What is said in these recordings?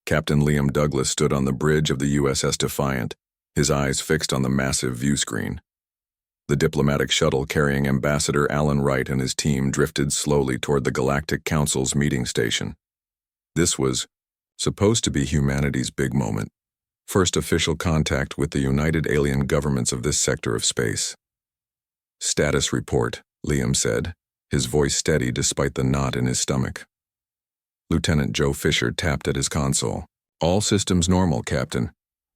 Captain Liam Douglas stood on the bridge of the USS Defiant, his eyes fixed on the massive view screen. The diplomatic shuttle carrying Ambassador Alan Wright and his team drifted slowly toward the Galactic Council's meeting station. This was supposed to be humanity's big moment. First official contact with the united alien governments of this sector of space. "Status report," Liam said, his voice steady despite the knot in his stomach. Lieutenant Joe Fisher tapped at his console. "All systems normal, Captain.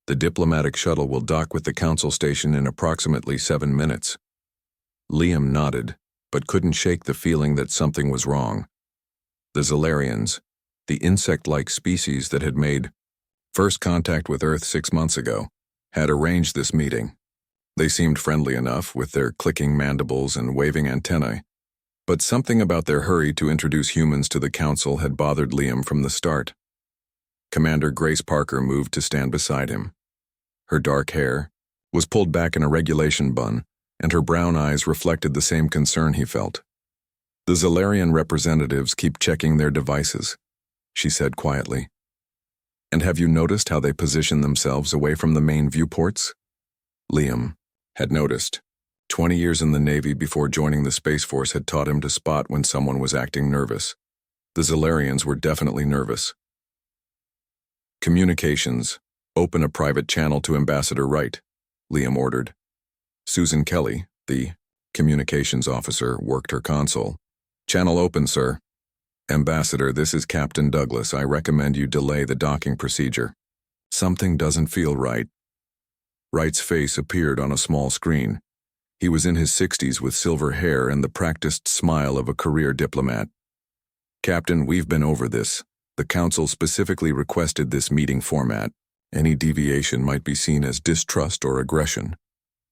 The diplomatic shuttle will dock with the council station in approximately 7 minutes. Liam nodded, but couldn't shake the feeling that something was wrong. The Zalarians, the insect-like species that had made first contact with Earth 6 months ago, had arranged this meeting. They seemed friendly enough with their clicking mandibles and waving antennae, but something about their hurry to introduce humans to the council had bothered Liam from the start. Commander Grace Parker moved to stand beside him. Her dark hair was pulled back in a regulation bun, and her brown eyes reflected the same concern he felt. "The Zalarian representatives keep checking their devices," she said quietly. "And have you noticed how they position themselves away from the main viewports?" Liam had noticed. 20 years in the Navy before joining the Space Force had taught him to spot when someone was acting nervous. The Zalarians were definitely nervous. "Communications. Open a private channel to Ambassador Wright," Liam ordered. Susan Kelly, the communications officer, worked her console. "Channel open, sir." "Ambassador, this is Captain Douglas. I recommend you delay the docking procedure. Something doesn't feel right." Wright's face appeared on a small screen. He was in his 60s with silver hair and the practiced smile of a career diplomat. "Captain, we've been over this. The Council specifically requested this meeting format. Any deviation might be seen as distrust or aggression.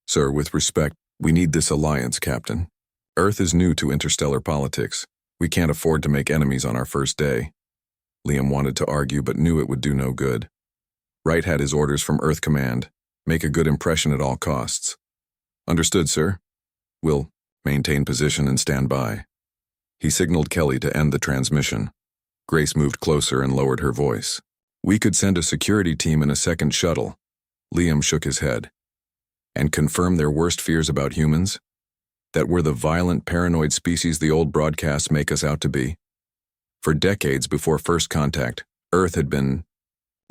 Sir, with respect, we need this alliance, Captain. Earth is new to interstellar politics. We can't afford to make enemies on our first day." Liam wanted to argue but knew it would do no good. Wright had his orders from Earth Command. Make a good impression at all costs. "Understood, sir. We'll maintain position and stand by." He signaled Kelly to end the transmission. Grace moved closer and lowered her voice. "We could send a security team in a second shuttle." Liam shook his head. "And confirm their worst fears about humans? That we're the violent, paranoid species the old broadcasts make us out to be? For decades before first contact, Earth had been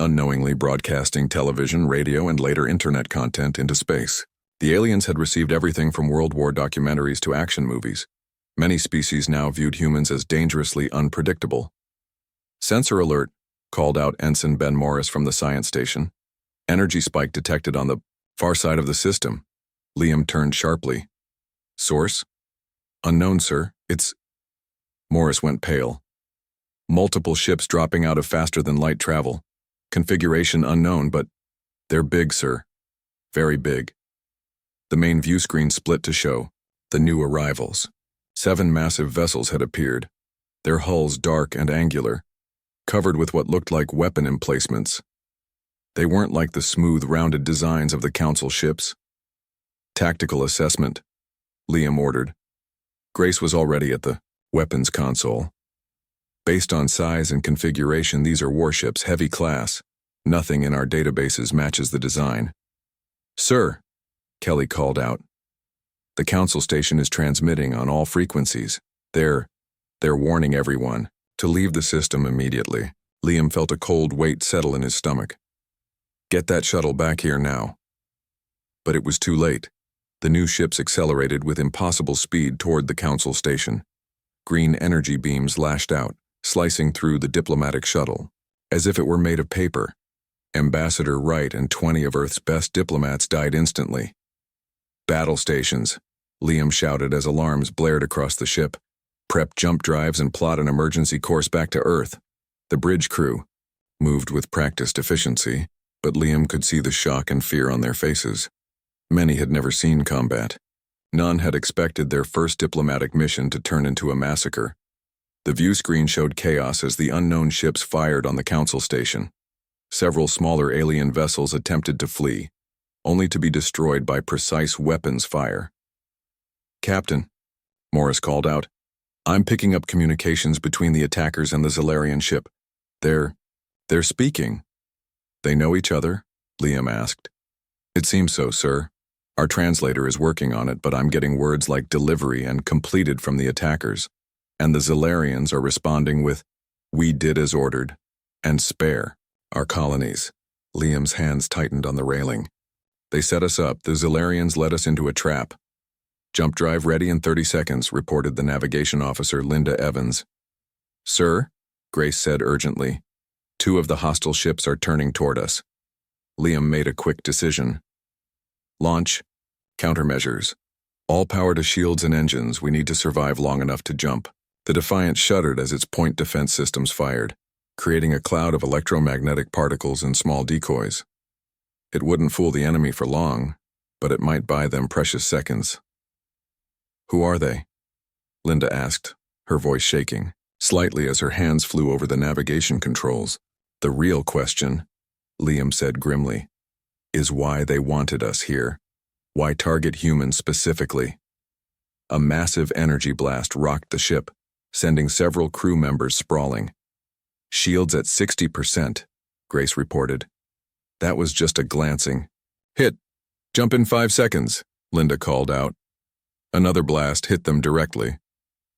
unknowingly broadcasting television, radio, and later internet content into space. The aliens had received everything from World War documentaries to action movies. Many species now viewed humans as dangerously unpredictable. "Sensor alert," called out Ensign Ben Morris from the science station. "Energy spike detected on the far side of the system." Liam turned sharply. "Source?" "Unknown, sir. It's—" Morris went pale. "Multiple ships dropping out of faster-than-light travel. Configuration unknown, but they're big, sir. Very big." The main view screen split to show the new arrivals. 7 massive vessels had appeared, their hulls dark and angular, covered with what looked like weapon emplacements. They weren't like the smooth, rounded designs of the Council ships. "Tactical assessment," Liam ordered. Grace was already at the weapons console. "Based on size and configuration, these are warships, heavy class. Nothing in our databases matches the design." "Sir," Kelly called out. "The Council station is transmitting on all frequencies. They're warning everyone to leave the system immediately." Liam felt a cold weight settle in his stomach. "Get that shuttle back here now." But it was too late. The new ships accelerated with impossible speed toward the Council station. Green energy beams lashed out, slicing through the diplomatic shuttle, as if it were made of paper. Ambassador Wright and 20 of Earth's best diplomats died instantly. "Battle stations," Liam shouted as alarms blared across the ship. "Prep jump drives and plot an emergency course back to Earth." The bridge crew moved with practiced efficiency, but Liam could see the shock and fear on their faces. Many had never seen combat. None had expected their first diplomatic mission to turn into a massacre. The view screen showed chaos as the unknown ships fired on the Council station. Several smaller alien vessels attempted to flee, only to be destroyed by precise weapons fire. "Captain," Morris called out, "I'm picking up communications between the attackers and the Zalarian ship. They're They're speaking. They know each other? Liam asked. It seems so, sir. Our translator is working on it, but I'm getting words like delivery and completed from the attackers. And the Zilarians are responding with, we did as ordered, and spare our colonies. Liam's hands tightened on the railing. They set us up. The Zilarians led us into a trap. Jump drive ready in 30 seconds, reported the navigation officer, Linda Evans. Sir, Grace said urgently. 2 of the hostile ships are turning toward us. Liam made a quick decision. Launch. Countermeasures. All power to shields and engines. We need to survive long enough to jump. The Defiant shuddered as its point defense systems fired, creating a cloud of electromagnetic particles and small decoys. It wouldn't fool the enemy for long, but it might buy them precious seconds. Who are they? Linda asked, her voice shaking slightly as her hands flew over the navigation controls. The real question, Liam said grimly, is why they wanted us here. Why target humans specifically? A massive energy blast rocked the ship, sending several crew members sprawling. Shields at 60%, Grace reported. That was just a glancing. Hit! Jump in 5 seconds, Linda called out. Another blast hit them directly.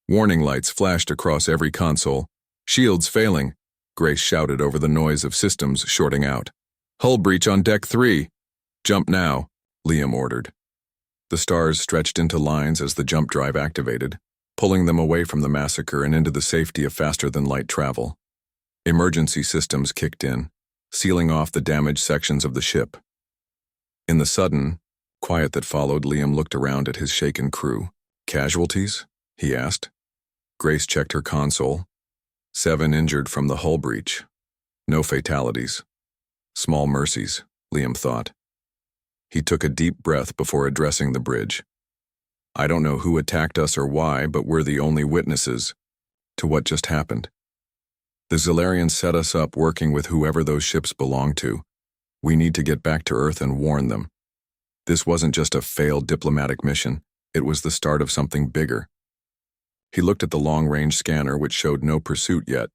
Warning lights flashed across every console. Shields failing, Grace shouted over the noise of systems shorting out. Hull breach on deck 3. Jump now, Liam ordered. The stars stretched into lines as the jump drive activated, pulling them away from the massacre and into the safety of faster-than-light travel. Emergency systems kicked in, sealing off the damaged sections of the ship. In the sudden quiet that followed, Liam looked around at his shaken crew. Casualties? He asked. Grace checked her console. 7 injured from the hull breach. No fatalities. Small mercies, Liam thought. He took a deep breath before addressing the bridge. I don't know who attacked us or why, but we're the only witnesses to what just happened. The Zilarians set us up working with whoever those ships belong to. We need to get back to Earth and warn them. This wasn't just a failed diplomatic mission. It was the start of something bigger. He looked at the long-range scanner, which showed no pursuit yet.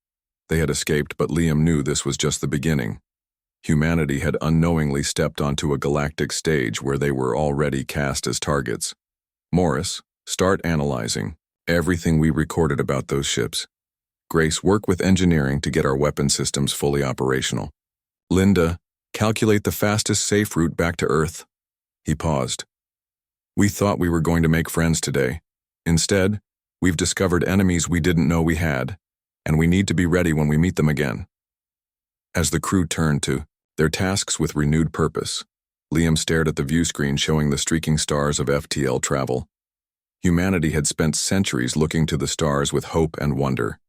They had escaped, but Liam knew this was just the beginning. Humanity had unknowingly stepped onto a galactic stage where they were already cast as targets. Morris, start analyzing everything we recorded about those ships. Grace, work with engineering to get our weapon systems fully operational. Linda, calculate the fastest safe route back to Earth. He paused. We thought we were going to make friends today. Instead, we've discovered enemies we didn't know we had, and we need to be ready when we meet them again. As the crew turned to their tasks with renewed purpose, Liam stared at the view screen showing the streaking stars of FTL travel. Humanity had spent centuries looking to the stars with hope and wonder.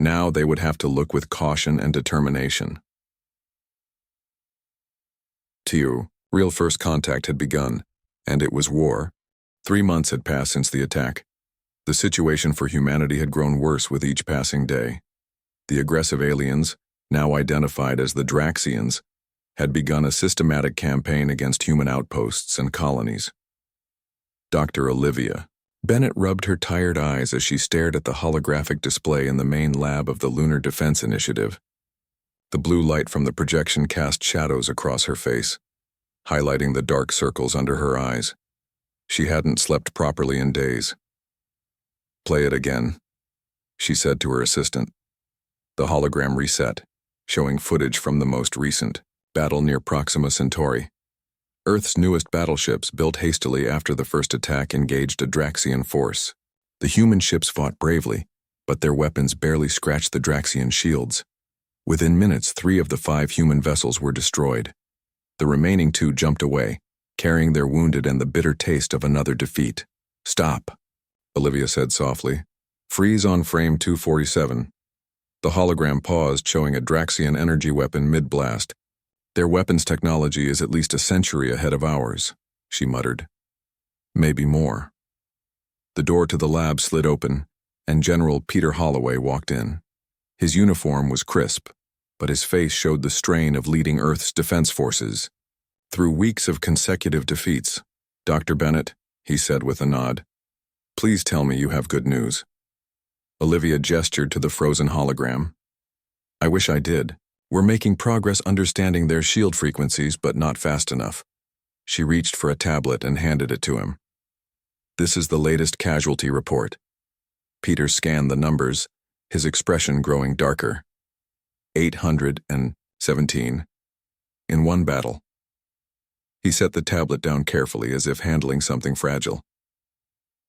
Now they would have to look with caution and determination. Real first contact had begun, and it was war. 3 months had passed since the attack. The situation for humanity had grown worse with each passing day. The aggressive aliens, now identified as the Draxians, had begun a systematic campaign against human outposts and colonies. Dr. Olivia Bennett rubbed her tired eyes as she stared at the holographic display in the main lab of the Lunar Defense Initiative. The blue light from the projection cast shadows across her face, highlighting the dark circles under her eyes. She hadn't slept properly in days. Play it again, she said to her assistant. The hologram reset, showing footage from the most recent battle near Proxima Centauri. Earth's newest battleships, built hastily after the first attack, engaged a Draxian force. The human ships fought bravely, but their weapons barely scratched the Draxian shields. Within minutes, 3 of the 5 human vessels were destroyed. The remaining 2 jumped away, carrying their wounded and the bitter taste of another defeat. Stop, Olivia said softly. Freeze on frame 247. The hologram paused, showing a Draxian energy weapon mid-blast. Their weapons technology is at least a century ahead of ours, she muttered. Maybe more. The door to the lab slid open, and General Peter Holloway walked in. His uniform was crisp, but his face showed the strain of leading Earth's defense forces. Through weeks of consecutive defeats, Dr. Bennett, he said with a nod, please tell me you have good news. Olivia gestured to the frozen hologram. I wish I did, We're making progress understanding their shield frequencies, but not fast enough. She reached for a tablet and handed it to him. This is the latest casualty report. Peter scanned the numbers, his expression growing darker. 817. In one battle. He set the tablet down carefully as if handling something fragile.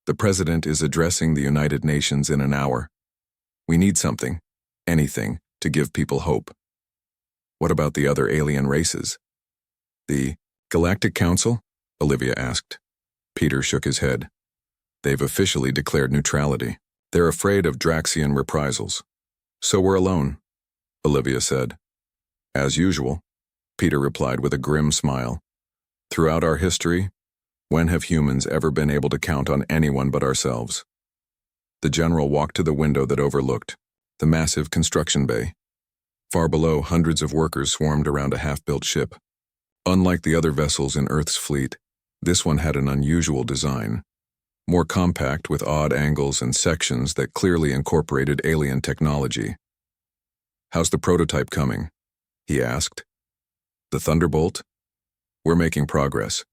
The President is addressing the United Nations in an hour. We need something, anything, to give people hope. What about the other alien races? The Galactic Council? Olivia asked. Peter shook his head. They've officially declared neutrality. They're afraid of Draxian reprisals. So we're alone, Olivia said. As usual, Peter replied with a grim smile. Throughout our history, when have humans ever been able to count on anyone but ourselves? The general walked to the window that overlooked the massive construction bay. Far below, hundreds of workers swarmed around a half-built ship. Unlike the other vessels in Earth's fleet, this one had an unusual design. More compact with odd angles and sections that clearly incorporated alien technology. How's the prototype coming? He asked. The Thunderbolt? We're making progress.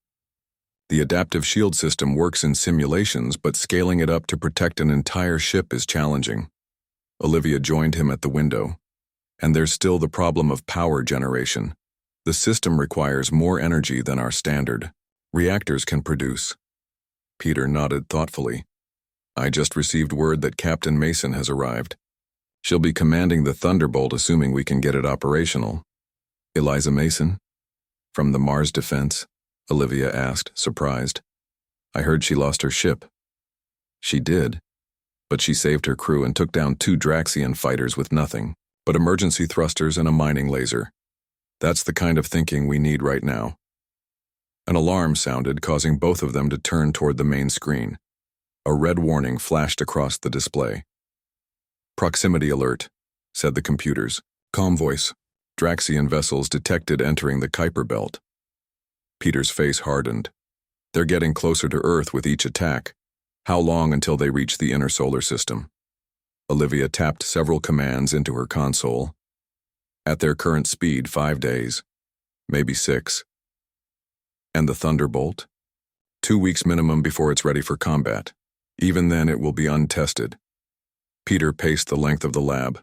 The adaptive shield system works in simulations, but scaling it up to protect an entire ship is challenging. Olivia joined him at the window. And there's still the problem of power generation. The system requires more energy than our standard reactors can produce. Peter nodded thoughtfully. I just received word that Captain Mason has arrived. She'll be commanding the Thunderbolt, assuming we can get it operational. Eliza Mason? From the Mars Defense? Olivia asked, surprised. I heard she lost her ship. She did, but she saved her crew and took down 2 Draxian fighters with nothing but emergency thrusters and a mining laser. That's the kind of thinking we need right now. An alarm sounded, causing both of them to turn toward the main screen. A red warning flashed across the display. Proximity alert, said the computers. Calm voice. Draxian vessels detected entering the Kuiper Belt. Peter's face hardened. They're getting closer to Earth with each attack. How long until they reach the inner solar system? Olivia tapped several commands into her console. At their current speed, 5 days. Maybe 6. And the Thunderbolt? 2 weeks minimum before it's ready for combat. Even then, it will be untested. Peter paced the length of the lab.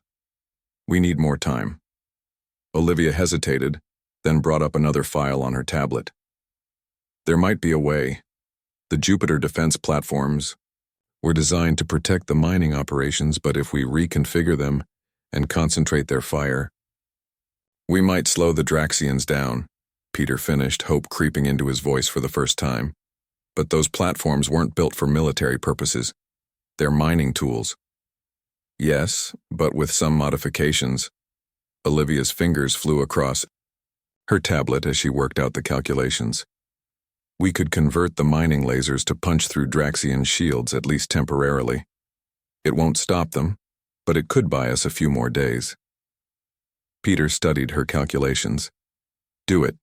We need more time. Olivia hesitated, then brought up another file on her tablet. There might be a way. The Jupiter defense platforms were designed to protect the mining operations, but if we reconfigure them and concentrate their fire, we might slow the Draxians down, Peter finished, hope creeping into his voice for the first time. But those platforms weren't built for military purposes. They're mining tools. Yes, but with some modifications. Olivia's fingers flew across her tablet as she worked out the calculations. We could convert the mining lasers to punch through Draxian shields, at least temporarily. It won't stop them, but it could buy us a few more days. Peter studied her calculations. Do it.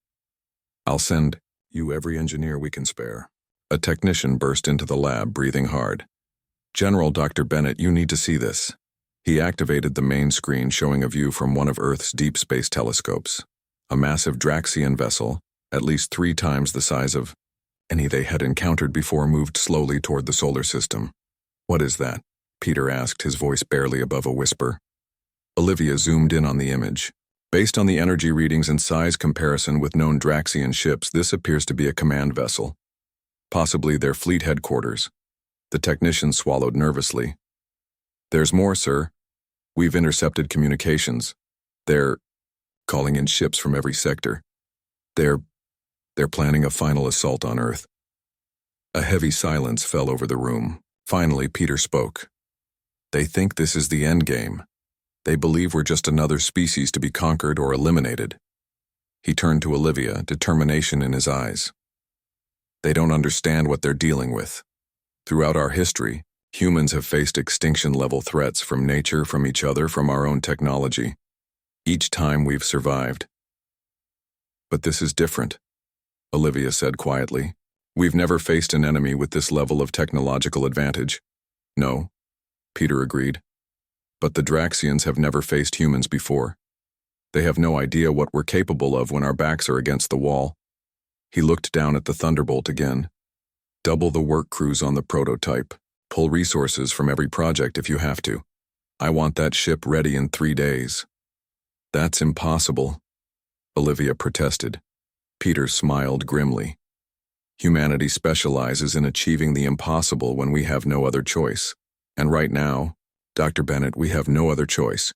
I'll send you every engineer we can spare. A technician burst into the lab, breathing hard. General Dr. Bennett, you need to see this. He activated the main screen, showing a view from one of Earth's deep space telescopes. A massive Draxian vessel, at least 3 times the size of any they had encountered before, moved slowly toward the solar system. What is that? Peter asked, his voice barely above a whisper. Olivia zoomed in on the image. Based on the energy readings and size comparison with known Draxian ships, this appears to be a command vessel. Possibly their fleet headquarters. The technician swallowed nervously. There's more, sir. We've intercepted communications. They're calling in ships from every sector. They're planning a final assault on Earth. A heavy silence fell over the room. Finally, Peter spoke. They think this is the end game. They believe we're just another species to be conquered or eliminated. He turned to Olivia, determination in his eyes. They don't understand what they're dealing with. Throughout our history, humans have faced extinction-level threats from nature, from each other, from our own technology. Each time we've survived. But this is different, Olivia said quietly. We've never faced an enemy with this level of technological advantage. No, Peter agreed. But the Draxians have never faced humans before. They have no idea what we're capable of when our backs are against the wall. He looked down at the Thunderbolt again. Double the work crews on the prototype. Pull resources from every project if you have to. I want that ship ready in 3 days. That's impossible, Olivia protested. Peter smiled grimly. Humanity specializes in achieving the impossible when we have no other choice. And right now, Dr. Bennett, we have no other choice.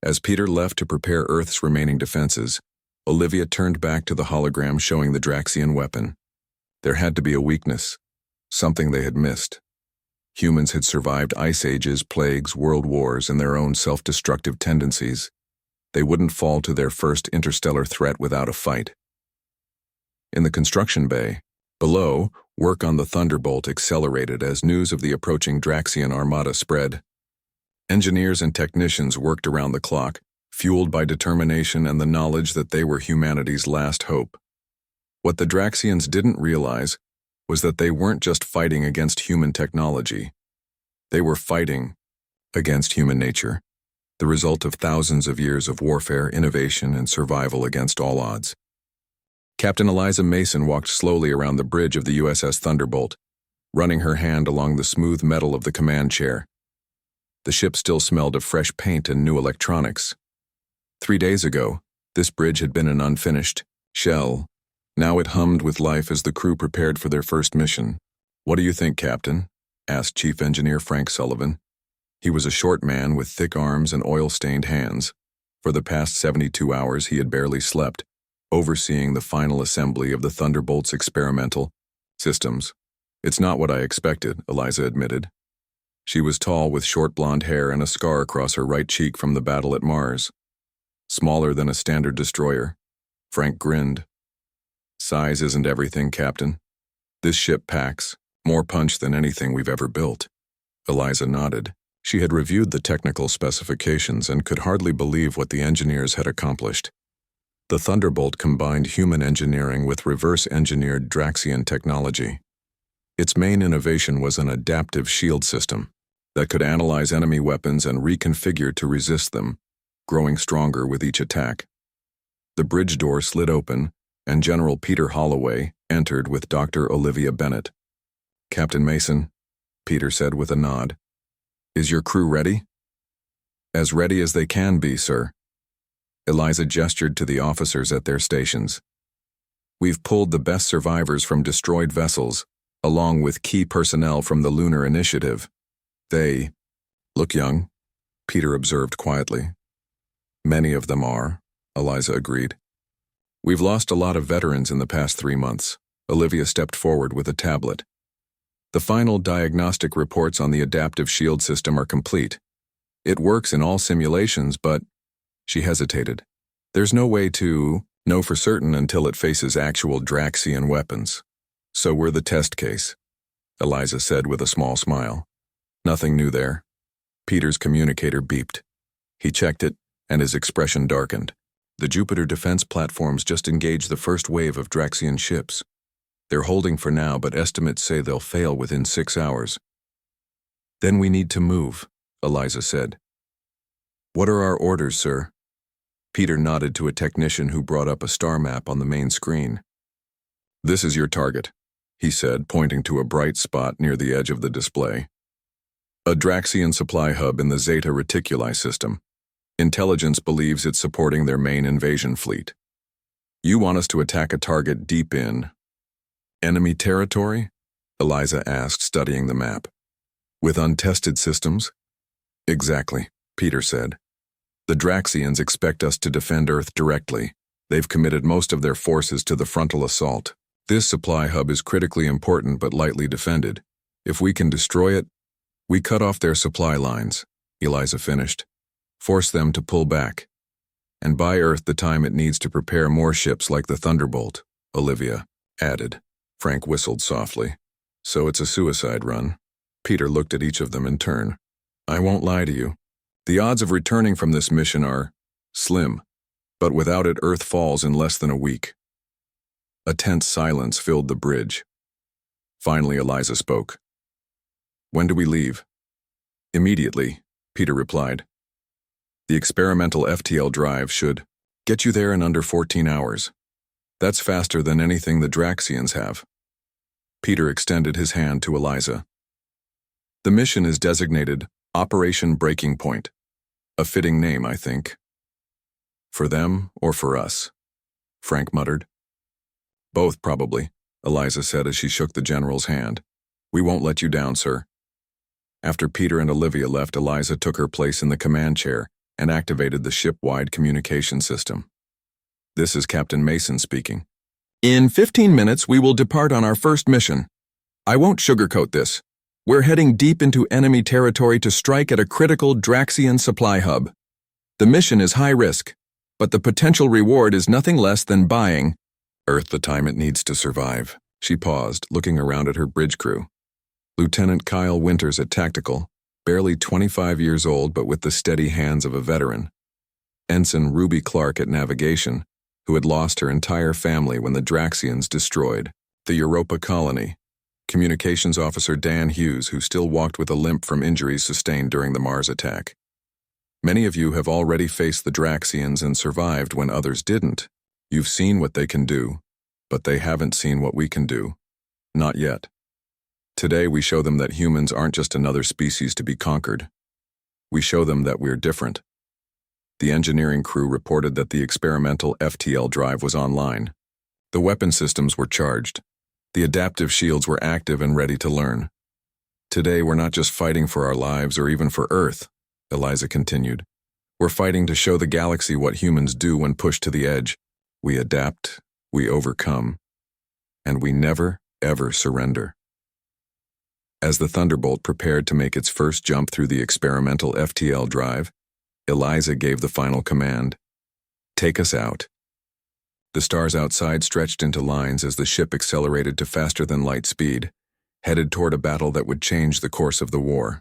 As Peter left to prepare Earth's remaining defenses, Olivia turned back to the hologram showing the Draxian weapon. There had to be a weakness, something they had missed. Humans had survived ice ages, plagues, world wars, and their own self-destructive tendencies. They wouldn't fall to their first interstellar threat without a fight. In the construction bay, below, work on the Thunderbolt accelerated as news of the approaching Draxian armada spread. Engineers and technicians worked around the clock, fueled by determination and the knowledge that they were humanity's last hope. What the Draxians didn't realize was that they weren't just fighting against human technology. They were fighting against human nature, the result of thousands of years of warfare, innovation, and survival against all odds. Captain Eliza Mason walked slowly around the bridge of the USS Thunderbolt, running her hand along the smooth metal of the command chair. The ship still smelled of fresh paint and new electronics. 3 days ago, this bridge had been an unfinished shell. Now it hummed with life as the crew prepared for their first mission. "What do you think, Captain?" asked Chief Engineer Frank Sullivan. He was a short man with thick arms and oil-stained hands. For the past 72 hours he had barely slept, overseeing the final assembly of the Thunderbolt's experimental systems. "It's not what I expected," Eliza admitted. She was tall with short blonde hair and a scar across her right cheek from the battle at Mars. Smaller than a standard destroyer. Frank grinned. "Size isn't everything, Captain. This ship packs more punch than anything we've ever built." Eliza nodded. She had reviewed the technical specifications and could hardly believe what the engineers had accomplished. The Thunderbolt combined human engineering with reverse-engineered Draxian technology. Its main innovation was an adaptive shield system that could analyze enemy weapons and reconfigure to resist them, growing stronger with each attack. The bridge door slid open, and General Peter Holloway entered with Dr. Olivia Bennett. "Captain Mason," Peter said with a nod, "is your crew ready?" "As ready as they can be, sir." Eliza gestured to the officers at their stations. "We've pulled the best survivors from destroyed vessels, along with key personnel from the Lunar Initiative. They look young," Peter observed quietly. "Many of them are," Eliza agreed. "We've lost a lot of veterans in the past 3 months." Olivia stepped forward with a tablet. "The final diagnostic reports on the adaptive shield system are complete. It works in all simulations, but..." She hesitated. "There's no way to know for certain until it faces actual Draxian weapons. So we're the test case," Eliza said with a small smile. "Nothing new there." Peter's communicator beeped. He checked it, and his expression darkened. "The Jupiter defense platforms just engaged the first wave of Draxian ships. They're holding for now, but estimates say they'll fail within 6 hours. Then we need to move," Eliza said. "What are our orders, sir?" Peter nodded to a technician who brought up a star map on the main screen. "This is your target," he said, pointing to a bright spot near the edge of the display. "A Draxian supply hub in the Zeta Reticuli system. Intelligence believes it's supporting their main invasion fleet. You want us to attack a target deep in enemy territory?" Eliza asked, studying the map. "With untested systems?" "Exactly," Peter said. "The Draxians expect us to defend Earth directly. They've committed most of their forces to the frontal assault. This supply hub is critically important but lightly defended. If we can destroy it, we cut off their supply lines," Eliza finished. "Force them to pull back. And buy Earth the time it needs to prepare more ships like the Thunderbolt," Olivia added. Frank whistled softly. "So it's a suicide run." Peter looked at each of them in turn. "I won't lie to you. The odds of returning from this mission are slim, but without it Earth falls in less than a week." A tense silence filled the bridge. Finally Eliza spoke. "When do we leave?" "Immediately," Peter replied. "The experimental FTL drive should..." Get you there in under 14 hours. That's faster than anything the Draxians have. Peter extended his hand to Eliza. The mission is designated Operation Breaking Point. A fitting name, I think. For them or for us? Frank muttered. Both, probably, Eliza said as she shook the general's hand. We won't let you down, sir. After Peter and Olivia left, Eliza took her place in the command chair and activated the ship-wide communication system. This is Captain Mason speaking. In 15 minutes, we will depart on our first mission. I won't sugarcoat this. We're heading deep into enemy territory to strike at a critical Draxian supply hub. The mission is high risk, but the potential reward is nothing less than buying Earth the time it needs to survive. She paused, looking around at her bridge crew. Lieutenant Kyle Winters at Tactical, barely 25 years old but with the steady hands of a veteran. Ensign Ruby Clark at Navigation, who had lost her entire family when the Draxians destroyed the Europa colony. Communications Officer Dan Hughes, who still walked with a limp from injuries sustained during the Mars attack. Many of you have already faced the Draxians and survived when others didn't. You've seen what they can do, but they haven't seen what we can do. Not yet. Today we show them that humans aren't just another species to be conquered. We show them that we're different. The engineering crew reported that the experimental FTL drive was online. The weapon systems were charged. The adaptive shields were active and ready to learn. Today we're not just fighting for our lives or even for Earth, Eliza continued. We're fighting to show the galaxy what humans do when pushed to the edge. We adapt, we overcome, and we never, ever surrender. As the Thunderbolt prepared to make its first jump through the experimental FTL drive, Eliza gave the final command. Take us out. The stars outside stretched into lines as the ship accelerated to faster-than-light speed, headed toward a battle that would change the course of the war.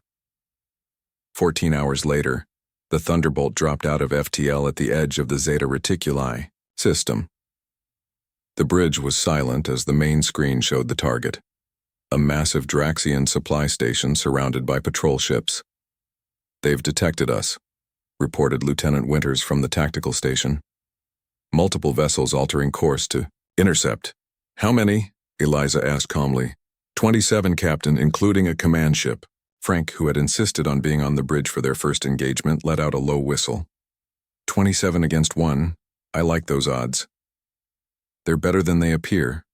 14 hours later, the Thunderbolt dropped out of FTL at the edge of the Zeta Reticuli system. The bridge was silent as the main screen showed the target, a massive Draxian supply station surrounded by patrol ships. They've detected us, reported Lieutenant Winters from the tactical station. Multiple vessels altering course to intercept. How many? Eliza asked calmly. 27, Captain, including a command ship. Frank, who had insisted on being on the bridge for their first engagement, let out a low whistle. 27 against 1. I like those odds. They're better than they appear,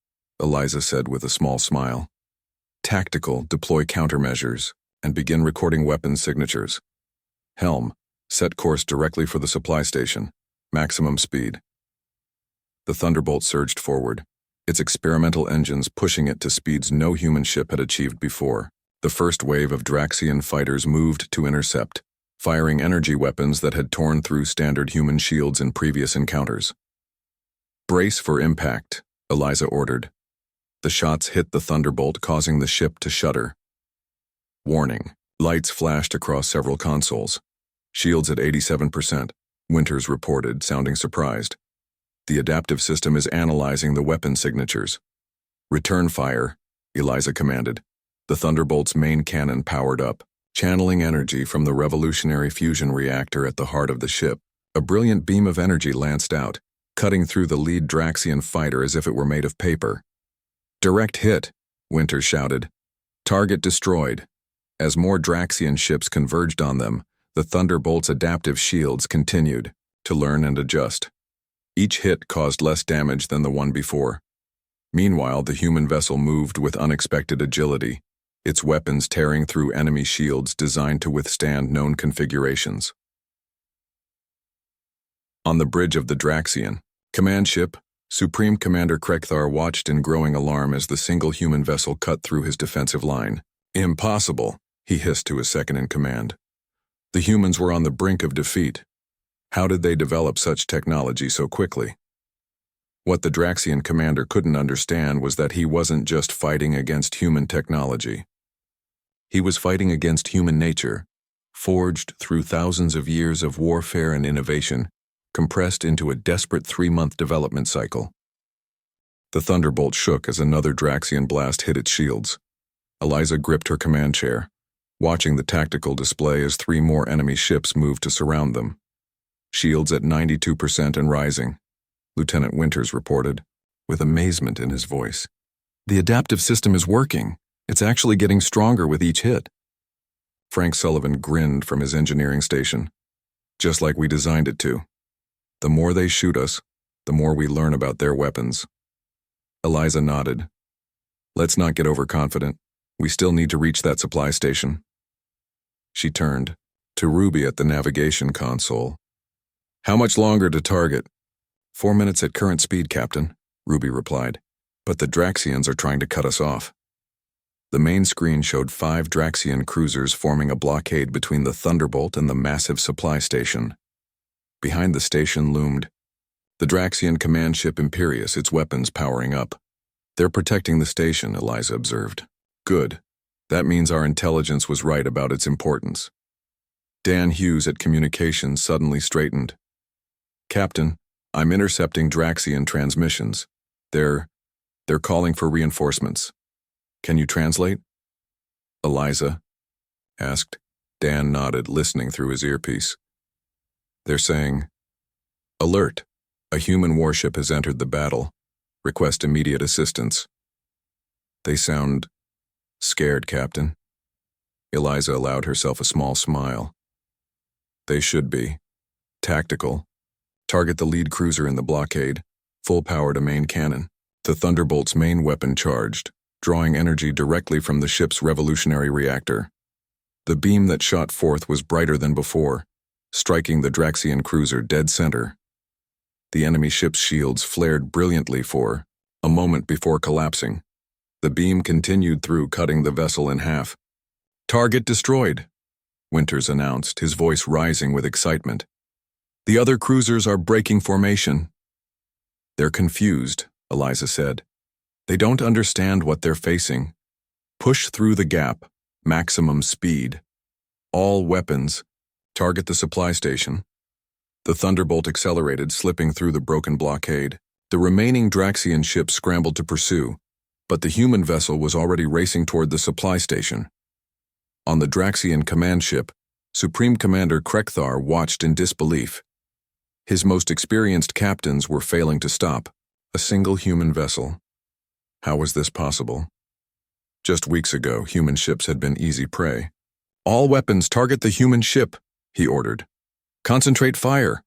Eliza said with a small smile. Tactical, deploy countermeasures, and begin recording weapons signatures. Helm, set course directly for the supply station. Maximum speed. The Thunderbolt surged forward, its experimental engines pushing it to speeds no human ship had achieved before. The first wave of Draxian fighters moved to intercept, firing energy weapons that had torn through standard human shields in previous encounters. Brace for impact, Eliza ordered. The shots hit the Thunderbolt, causing the ship to shudder. Warning. Lights flashed across several consoles. Shields at 87%, Winters reported, sounding surprised. The adaptive system is analyzing the weapon signatures. Return fire, Eliza commanded. The Thunderbolt's main cannon powered up, channeling energy from the revolutionary fusion reactor at the heart of the ship. A brilliant beam of energy lanced out, cutting through the lead Draxian fighter as if it were made of paper. Direct hit, Winters shouted. Target destroyed. As more Draxian ships converged on them, the Thunderbolt's adaptive shields continued to learn and adjust. Each hit caused less damage than the one before. Meanwhile, the human vessel moved with unexpected agility, its weapons tearing through enemy shields designed to withstand known configurations. On the bridge of the Draxian, command ship, Supreme Commander Krekthar watched in growing alarm as the single human vessel cut through his defensive line. Impossible, he hissed to his second-in-command. The humans were on the brink of defeat. How did they develop such technology so quickly? What the Draxian commander couldn't understand was that he wasn't just fighting against human technology. He was fighting against human nature, forged through thousands of years of warfare and innovation, compressed into a desperate 3-month development cycle. The Thunderbolt shook as another Draxian blast hit its shields. Eliza gripped her command chair, watching the tactical display as 3 more enemy ships moved to surround them. Shields at 92% and rising, Lieutenant Winters reported, with amazement in his voice. The adaptive system is working. It's actually getting stronger with each hit. Frank Sullivan grinned from his engineering station. Just like we designed it to. The more they shoot us, the more we learn about their weapons. Eliza nodded. Let's not get overconfident. We still need to reach that supply station. She turned to Ruby at the navigation console. How much longer to target? 4 minutes at current speed, Captain, Ruby replied. But the Draxians are trying to cut us off. The main screen showed 5 Draxian cruisers forming a blockade between the Thunderbolt and the massive supply station. Behind the station loomed the Draxian command ship Imperius, its weapons powering up. They're protecting the station, Eliza observed. Good. That means our intelligence was right about its importance. Dan Hughes at communications suddenly straightened. Captain, I'm intercepting Draxian transmissions. They're calling for reinforcements. Can you translate? Eliza asked. Dan nodded, listening through his earpiece. They're saying, Alert! A human warship has entered the battle. Request immediate assistance. They sound scared, Captain. Eliza allowed herself a small smile. They should be. Tactical. Target the lead cruiser in the blockade. Full power to main cannon. The Thunderbolt's main weapon charged, drawing energy directly from the ship's revolutionary reactor. The beam that shot forth was brighter than before, striking the Draxian cruiser dead center. The enemy ship's shields flared brilliantly for a moment before collapsing. The beam continued through, cutting the vessel in half. Target destroyed, Winters announced, his voice rising with excitement. The other cruisers are breaking formation. They're confused, Eliza said. They don't understand what they're facing. Push through the gap, maximum speed. All weapons, target the supply station. The Thunderbolt accelerated, slipping through the broken blockade. The remaining Draxian ships scrambled to pursue, but the human vessel was already racing toward the supply station. On the Draxian command ship, Supreme Commander Krekthar watched in disbelief. His most experienced captains were failing to stop a single human vessel. How was this possible? Just weeks ago, human ships had been easy prey. All weapons target the human ship, he ordered. Concentrate fire.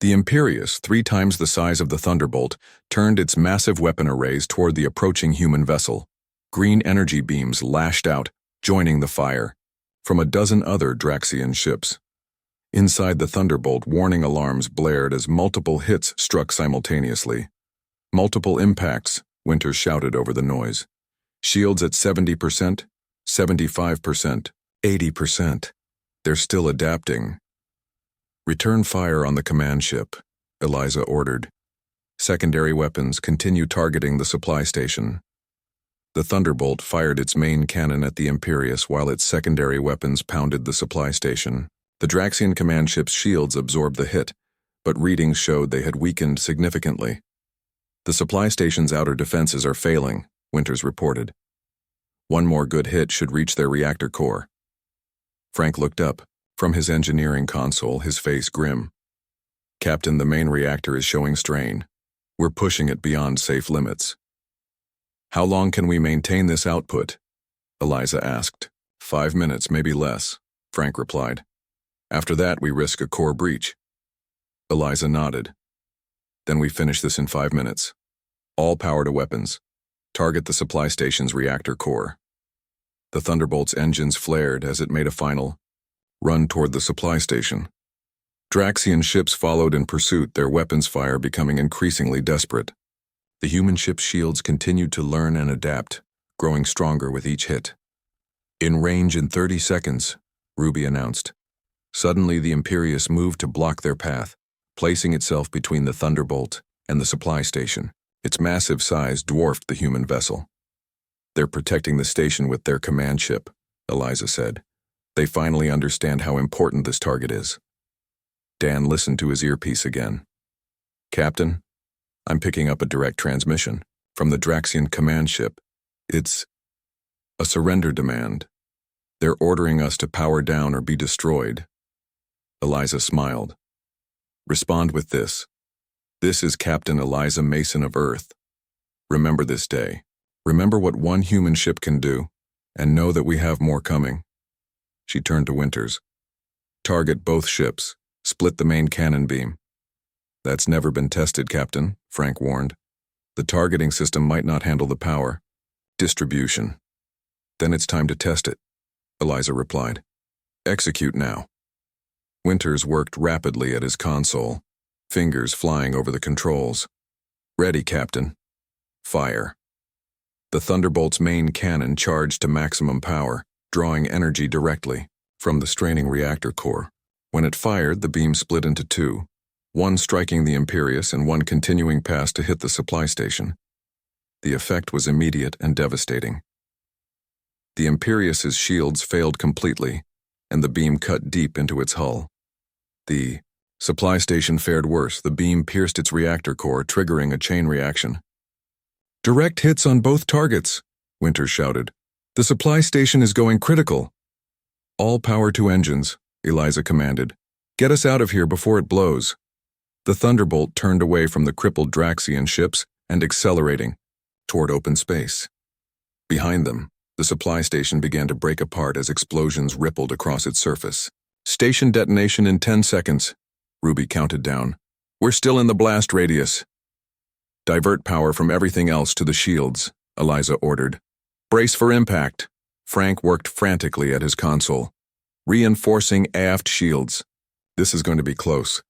The Imperius, 3 times the size of the Thunderbolt, turned its massive weapon arrays toward the approaching human vessel. Green energy beams lashed out, joining the fire, from a dozen other Draxian ships. Inside the Thunderbolt, warning alarms blared as multiple hits struck simultaneously. Multiple impacts, Winters shouted over the noise. Shields at 70%, 75%, 80%. They're still adapting. Return fire on the command ship, Eliza ordered. Secondary weapons continue targeting the supply station. The Thunderbolt fired its main cannon at the Imperius while its secondary weapons pounded the supply station. The Draxian command ship's shields absorbed the hit, but readings showed they had weakened significantly. The supply station's outer defenses are failing, Winters reported. One more good hit should reach their reactor core. Frank looked up. From his engineering console, his face grim. Captain, the main reactor is showing strain. We're pushing it beyond safe limits. How long can we maintain this output? Eliza asked. 5 minutes, maybe less, Frank replied. After that, we risk a core breach. Eliza nodded. Then we finish this in 5 minutes. All power to weapons. Target the supply station's reactor core. The Thunderbolt's engines flared as it made a final run toward the supply station. Draxian ships followed in pursuit, their weapons fire becoming increasingly desperate. The human ship's shields continued to learn and adapt, growing stronger with each hit. In range in 30 seconds, Ruby announced. Suddenly, the Imperius moved to block their path, placing itself between the Thunderbolt and the supply station. Its massive size dwarfed the human vessel. They're protecting the station with their command ship, Eliza said. They finally understand how important this target is. Dan listened to his earpiece again. Captain, I'm picking up a direct transmission from the Draxian command ship. It's a surrender demand. They're ordering us to power down or be destroyed. Eliza smiled. Respond with this. This is Captain Eliza Mason of Earth. Remember this day. Remember what one human ship can do, and know that we have more coming. She turned to Winters. Target both ships. Split the main cannon beam. That's never been tested, Captain, Frank warned. The targeting system might not handle the power. Distribution. Then it's time to test it, Eliza replied. Execute now. Winters worked rapidly at his console, fingers flying over the controls. Ready, Captain. Fire. The Thunderbolt's main cannon charged to maximum power, drawing energy directly from the straining reactor core. When it fired, the beam split into two, one striking the Imperius and one continuing past to hit the supply station. The effect was immediate and devastating. The Imperius's shields failed completely, and the beam cut deep into its hull. The supply station fared worse. The beam pierced its reactor core, triggering a chain reaction. Direct hits on both targets, Winters shouted. The supply station is going critical. All power to engines, Eliza commanded. Get us out of here before it blows. The Thunderbolt turned away from the crippled Draxian ships and accelerating toward open space. Behind them, the supply station began to break apart as explosions rippled across its surface. Station detonation in 10 seconds, Ruby counted down. We're still in the blast radius. Divert power from everything else to the shields, Eliza ordered. Brace for impact. Frank worked frantically at his console. Reinforcing aft shields. This is going to be close.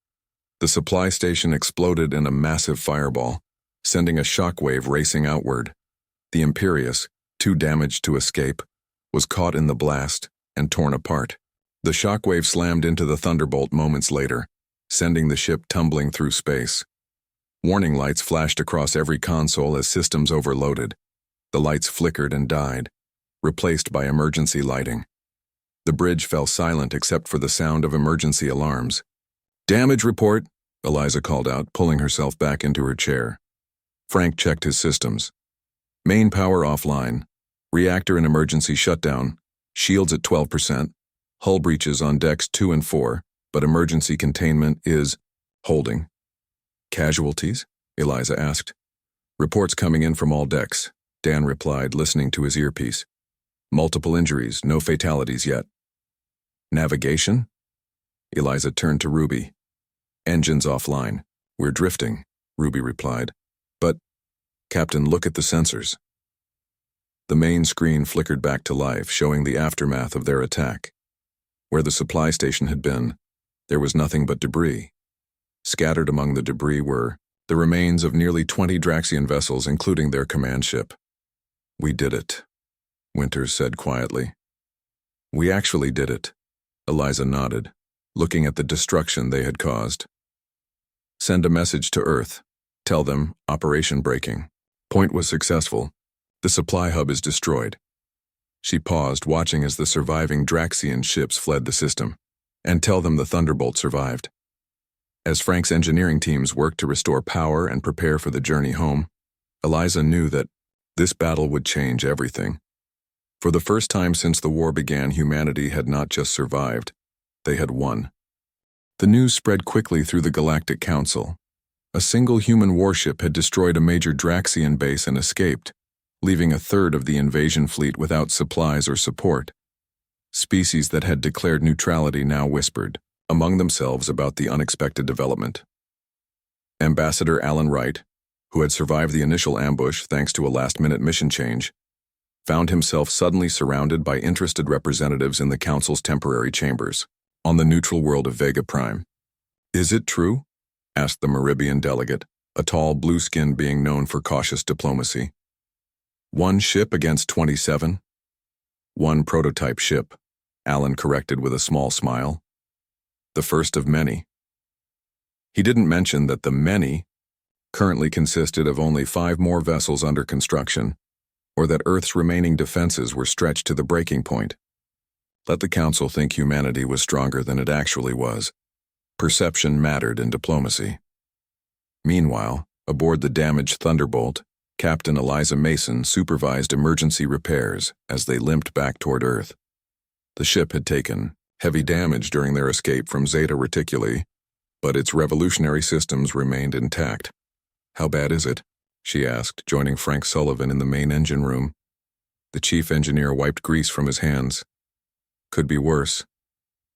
The supply station exploded in a massive fireball, sending a shockwave racing outward. The Imperius, too damaged to escape, was caught in the blast and torn apart. The shockwave slammed into the Thunderbolt moments later, sending the ship tumbling through space. Warning lights flashed across every console as systems overloaded. The lights flickered and died, replaced by emergency lighting. The bridge fell silent except for the sound of emergency alarms. Damage report, Eliza called out, pulling herself back into her chair. Frank checked his systems. Main power offline. Reactor and emergency shutdown. Shields at 12%. Hull breaches on decks 2 and 4, but emergency containment is holding. Casualties? Eliza asked. Reports coming in from all decks, Dan replied, listening to his earpiece. Multiple injuries, no fatalities yet. Navigation? Eliza turned to Ruby. Engines offline. We're drifting, Ruby replied. But, Captain, look at the sensors. The main screen flickered back to life, showing the aftermath of their attack. Where the supply station had been, there was nothing but debris. Scattered among the debris were the remains of nearly 20 Draxian vessels, including their command ship. We did it, Winters said quietly. We actually did it, Eliza nodded, looking at the destruction they had caused. Send a message to Earth. Tell them, Operation Breaking. Point was successful. The supply hub is destroyed. She paused, watching as the surviving Draxian ships fled the system. And tell them the Thunderbolt survived. As Frank's engineering teams worked to restore power and prepare for the journey home, Eliza knew that this battle would change everything. For the first time since the war began, humanity had not just survived, they had won. The news spread quickly through the Galactic Council. A single human warship had destroyed a major Draxian base and escaped, leaving a third of the invasion fleet without supplies or support. Species that had declared neutrality now whispered among themselves about the unexpected development. Ambassador Alan Wright, who had survived the initial ambush thanks to a last-minute mission change, found himself suddenly surrounded by interested representatives in the Council's temporary chambers, on the neutral world of Vega Prime. Is it true? Asked the Meribian delegate, a tall blue-skinned being known for cautious diplomacy. One ship against 27? One prototype ship, Alan corrected with a small smile. The first of many. He didn't mention that the many currently consisted of only 5 more vessels under construction, or that Earth's remaining defenses were stretched to the breaking point. Let the Council think humanity was stronger than it actually was. Perception mattered in diplomacy. Meanwhile, aboard the damaged Thunderbolt, Captain Eliza Mason supervised emergency repairs as they limped back toward Earth. The ship had taken heavy damage during their escape from Zeta Reticuli, but its revolutionary systems remained intact. "How bad is it?" she asked, joining Frank Sullivan in the main engine room. The chief engineer wiped grease from his hands. "Could be worse.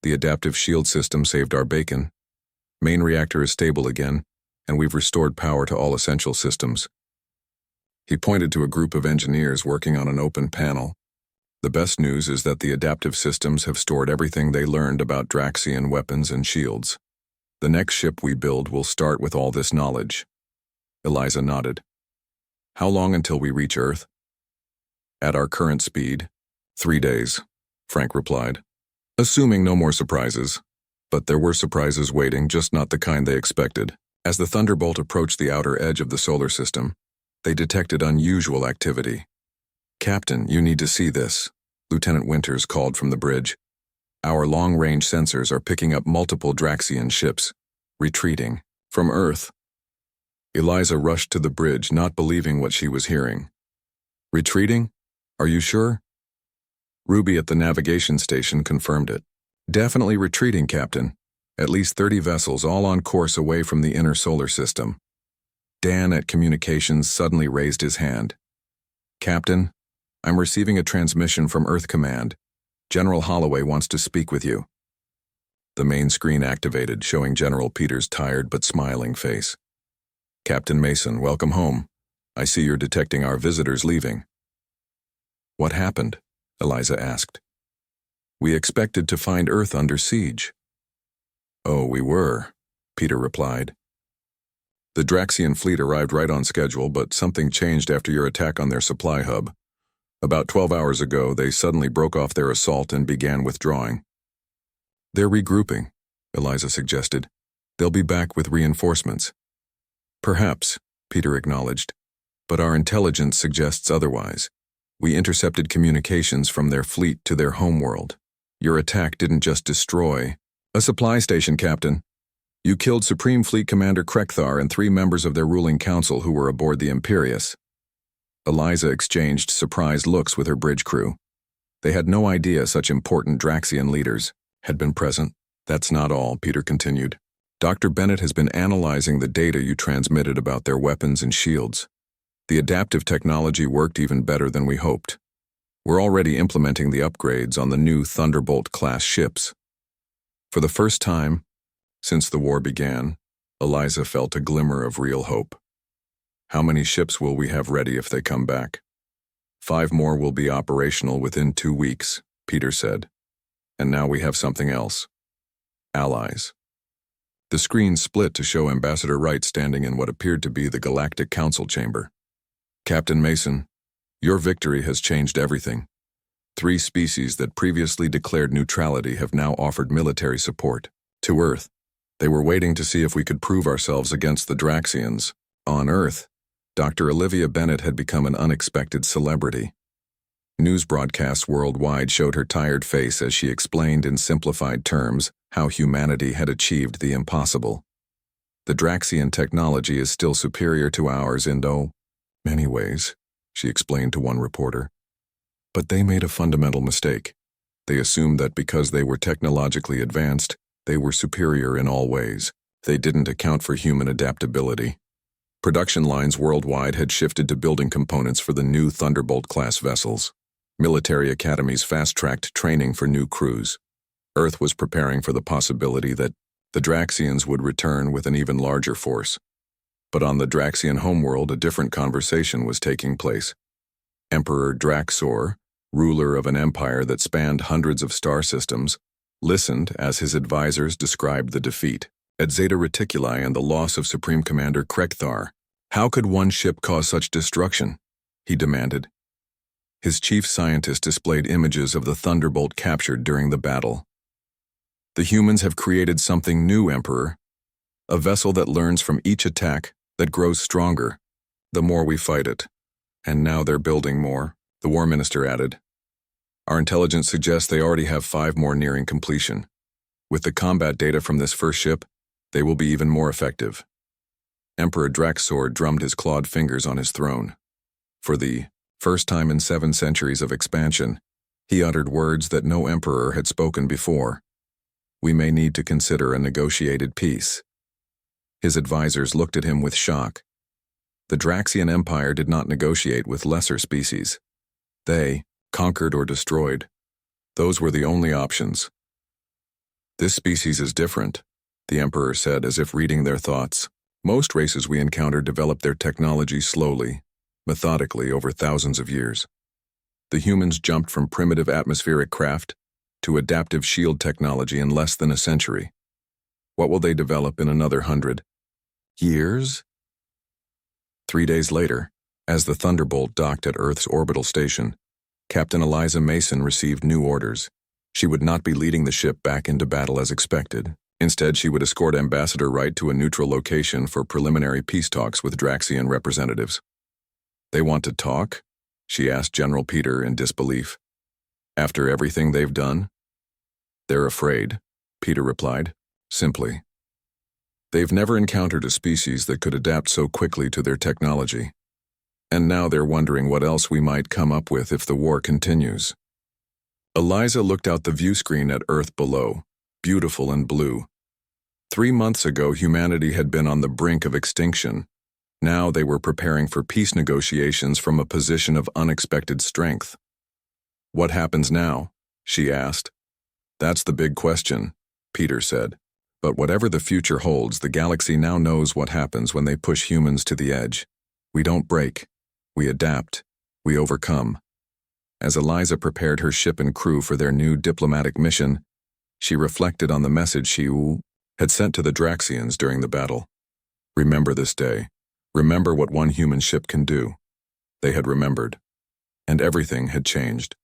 The adaptive shield system saved our bacon. Main reactor is stable again, and we've restored power to all essential systems." He pointed to a group of engineers working on an open panel. "The best news is that the adaptive systems have stored everything they learned about Draxian weapons and shields. The next ship we build will start with all this knowledge." Eliza nodded. "How long until we reach Earth?" "At our current speed, 3 days," Frank replied. "Assuming no more surprises." But there were surprises waiting, just not the kind they expected. As the Thunderbolt approached the outer edge of the solar system, they detected unusual activity. "Captain, you need to see this," Lieutenant Winters called from the bridge. "Our long-range sensors are picking up multiple Draxian ships, retreating from Earth." Eliza rushed to the bridge, not believing what she was hearing. "Retreating? Are you sure?" Ruby at the navigation station confirmed it. "Definitely retreating, Captain. At least 30 vessels, all on course away from the inner solar system." Dan at communications suddenly raised his hand. "Captain, I'm receiving a transmission from Earth Command. General Holloway wants to speak with you." The main screen activated, showing General Peter's tired but smiling face. "Captain Mason, welcome home. I see you're detecting our visitors leaving." "What happened?" Eliza asked. "We expected to find Earth under siege." "Oh, we were," Peter replied. "The Draxian fleet arrived right on schedule, but something changed after your attack on their supply hub. About 12 hours ago, they suddenly broke off their assault and began withdrawing." "They're regrouping," Eliza suggested. "They'll be back with reinforcements." "Perhaps," Peter acknowledged, "but our intelligence suggests otherwise. We intercepted communications from their fleet to their homeworld. Your attack didn't just destroy a supply station, Captain. You killed Supreme Fleet Commander Krekthar and 3 members of their ruling council who were aboard the Imperius." Eliza exchanged surprised looks with her bridge crew. They had no idea such important Draxian leaders had been present. "That's not all," Peter continued. "Dr. Bennett has been analyzing the data you transmitted about their weapons and shields. The adaptive technology worked even better than we hoped. We're already implementing the upgrades on the new Thunderbolt-class ships." For the first time since the war began, Eliza felt a glimmer of real hope. "How many ships will we have ready if they come back?" 5 more will be operational within 2 weeks, Peter said. "And now we have something else. Allies." The screen split to show Ambassador Wright standing in what appeared to be the Galactic Council chamber. "Captain Mason, your victory has changed everything. 3 species that previously declared neutrality have now offered military support to Earth. They were waiting to see if we could prove ourselves against the Draxians. On Earth, Dr. Olivia Bennett had become an unexpected celebrity. News broadcasts worldwide showed her tired face as she explained in simplified terms how humanity had achieved the impossible. "The Draxian technology is still superior to ours in many ways," she explained to one reporter. "But they made a fundamental mistake. They assumed that because they were technologically advanced, they were superior in all ways. They didn't account for human adaptability. Production lines worldwide had shifted to building components for the new Thunderbolt-class vessels. Military academies fast-tracked training for new crews. Earth was preparing for the possibility that the Draxians would return with an even larger force. But on the Draxian homeworld, a different conversation was taking place. Emperor Draxor, ruler of an empire that spanned hundreds of star systems, listened as his advisors described the defeat at Zeta Reticuli and the loss of Supreme Commander Krekthar. "How could one ship cause such destruction?" he demanded. His chief scientist displayed images of the Thunderbolt captured during the battle. "The humans have created something new, Emperor. A vessel that learns from each attack, that grows stronger, the more we fight it. And now they're building more," the War Minister added. "Our intelligence suggests they already have 5 more nearing completion. With the combat data from this first ship, they will be even more effective." Emperor Draxor drummed his clawed fingers on his throne. For the first time in 7 centuries of expansion, he uttered words that no emperor had spoken before. "We may need to consider a negotiated peace." His advisors looked at him with shock. The Draxian Empire did not negotiate with lesser species. They conquered or destroyed. Those were the only options. "This species is different," the Emperor said, as if reading their thoughts. "Most races we encounter develop their technology slowly, methodically over thousands of years. The humans jumped from primitive atmospheric craft to adaptive shield technology in less than a century. What will they develop in another 100 years?" 3 days later, as the Thunderbolt docked at Earth's orbital station, Captain Eliza Mason received new orders. She would not be leading the ship back into battle as expected. Instead, she would escort Ambassador Wright to a neutral location for preliminary peace talks with Draxian representatives. "They want to talk?" she asked General Peter in disbelief. "After everything they've done?" "They're afraid," Peter replied, simply. "They've never encountered a species that could adapt so quickly to their technology. And now they're wondering what else we might come up with if the war continues." Eliza looked out the view screen at Earth below, beautiful and blue. 3 months ago, humanity had been on the brink of extinction. Now they were preparing for peace negotiations from a position of unexpected strength. "What happens now?" she asked. "That's the big question," Peter said. "But whatever the future holds, the galaxy now knows what happens when they push humans to the edge. We don't break. We adapt. We overcome." As Eliza prepared her ship and crew for their new diplomatic mission, she reflected on the message she had sent to the Draxians during the battle. "Remember this day. Remember what one human ship can do." They had remembered, and everything had changed.